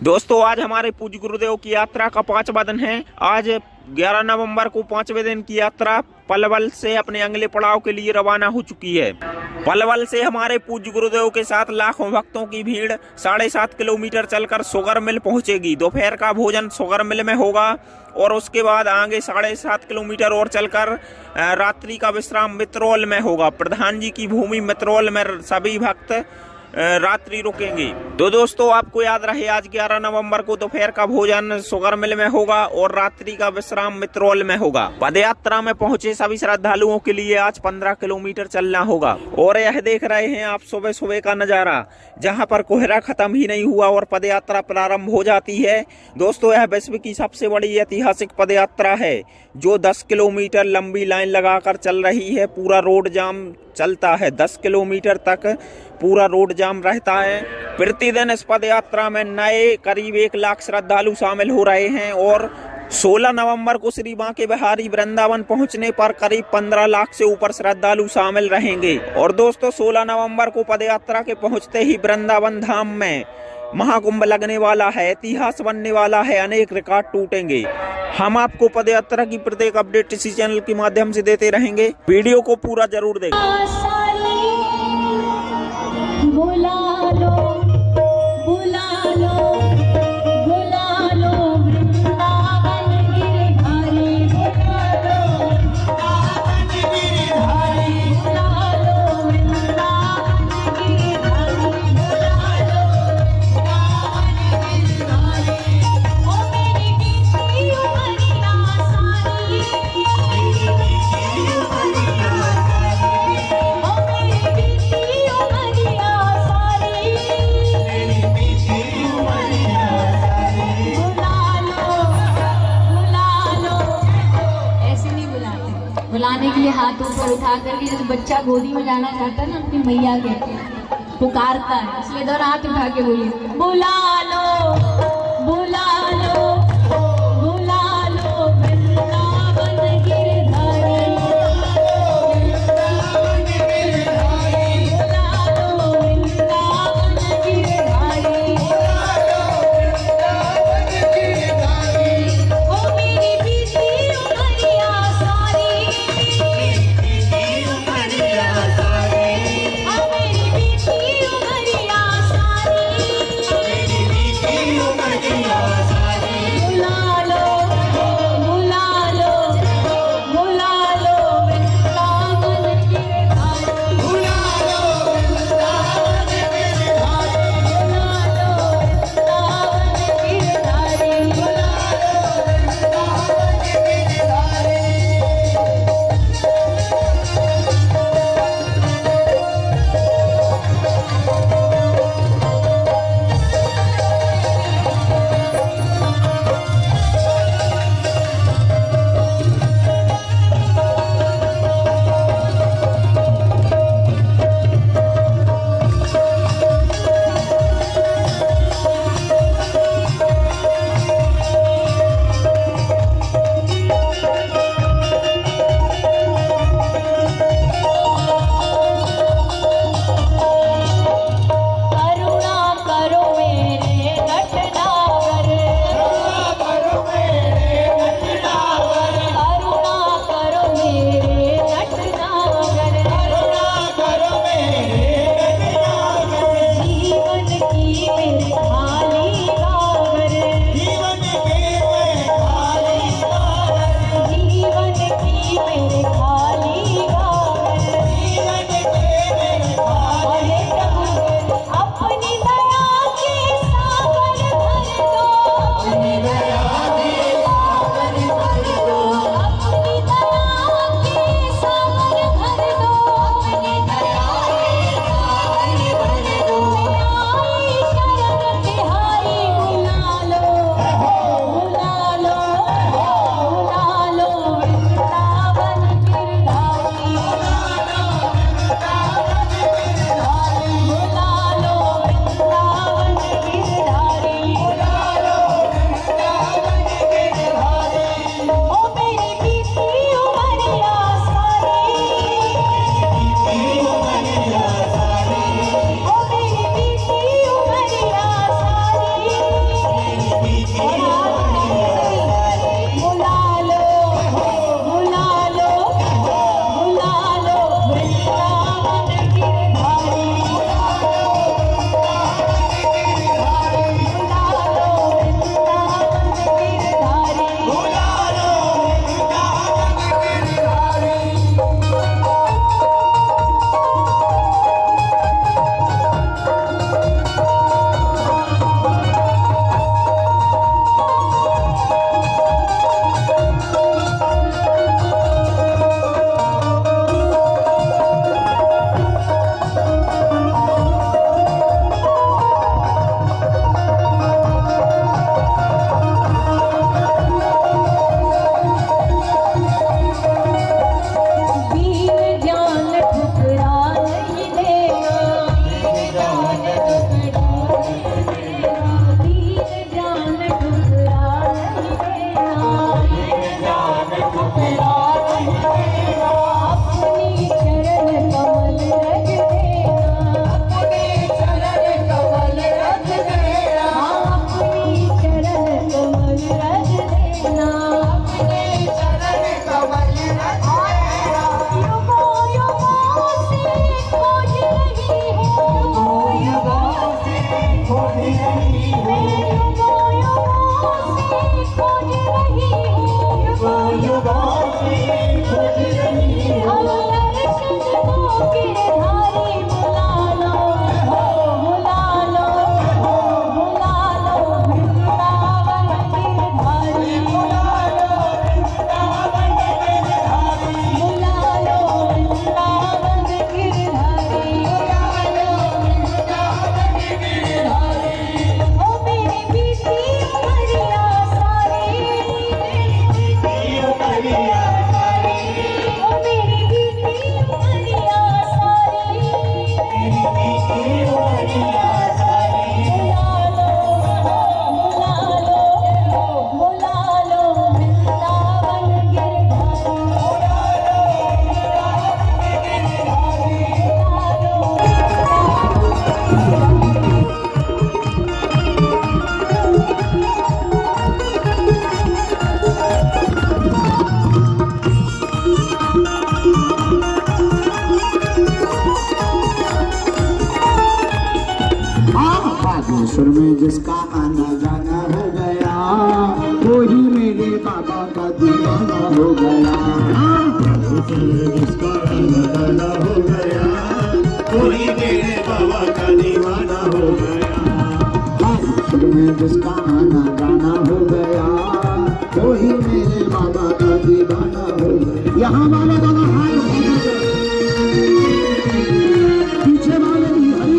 दोस्तों आज हमारे पूज्य गुरुदेव की यात्रा का 5वां दिन है। आज 11 नवंबर को 5वें दिन की यात्रा पलवल से अपने अगले पड़ाव के लिए रवाना हो चुकी है। पलवल से हमारे पूज्य गुरुदेव के साथ लाखों भक्तों की भीड़ 7.5 किलोमीटर चलकर शुगर मिल पहुंचेगी। दोपहर का भोजन शुगर मिल में होगा और उसके बाद आगे 7.5 किलोमीटर और चलकर रात्रि का विश्राम मित्रोल में होगा। प्रधान जी की भूमि मित्रोल में सभी भक्त रात्रि रुकेंगे। तो दोस्तों आपको याद रहे आज 11 नवंबर को दोपहर का भोजन शुगर मिल में होगा और रात्रि का विश्राम मित्रोल में होगा। पदयात्रा में पहुंचे सभी श्रद्धालुओं के लिए आज 15 किलोमीटर चलना होगा। और यह देख रहे हैं आप सुबह सुबह का नजारा, जहां पर कोहरा खत्म ही नहीं हुआ और पदयात्रा प्रारंभ हो जाती है। दोस्तों यह विश्व की सबसे बड़ी ऐतिहासिक पदयात्रा है जो 10 किलोमीटर लंबी लाइन लगाकर चल रही है। पूरा रोड जाम चलता है, 10 किलोमीटर तक पूरा रोड जाम रहता है। प्रतिदिन इस पदयात्रा में नए करीब 1 लाख श्रद्धालु शामिल हो रहे हैं और 16 नवंबर को श्री बांके बिहारी वृंदावन पहुंचने पर करीब 15 लाख से ऊपर श्रद्धालु शामिल रहेंगे। और दोस्तों 16 नवंबर को पदयात्रा के पहुंचते ही वृंदावन धाम में महाकुंभ लगने वाला है, इतिहास बनने वाला है, अनेक रिकॉर्ड टूटेंगे। हम आपको पदयात्रा की प्रत्येक अपडेट इसी चैनल के माध्यम से देते रहेंगे। वीडियो को पूरा जरूर देखें। बुलाने के लिए हाथ ऊपर उठा करके, जैसे बच्चा गोदी में जाना चाहता है ना अपनी मैया के, पुकारता है, इसलिए दो हाथ उठा के बोलिए बुला लो बुला लो बुला लो वृंदावन गिरधारी, बुला लो वृंदावन गिरधारी, ओ मेरी बीती उमरिया सारी, मेरी बीती उमरिया सारी, में जिसका आना जाना हो गया, वो ही मेरे बाबा का दीवाना हो गया। जिसका आना जाना हो गया, वो ही मेरे बाबा का दीवाना हो गया। में जिसका आना जाना हो गया, वो ही मेरे बाबा का दीवाना हो गया। यहाँ वाले दोनों हाथ पीछे वाले भी हरी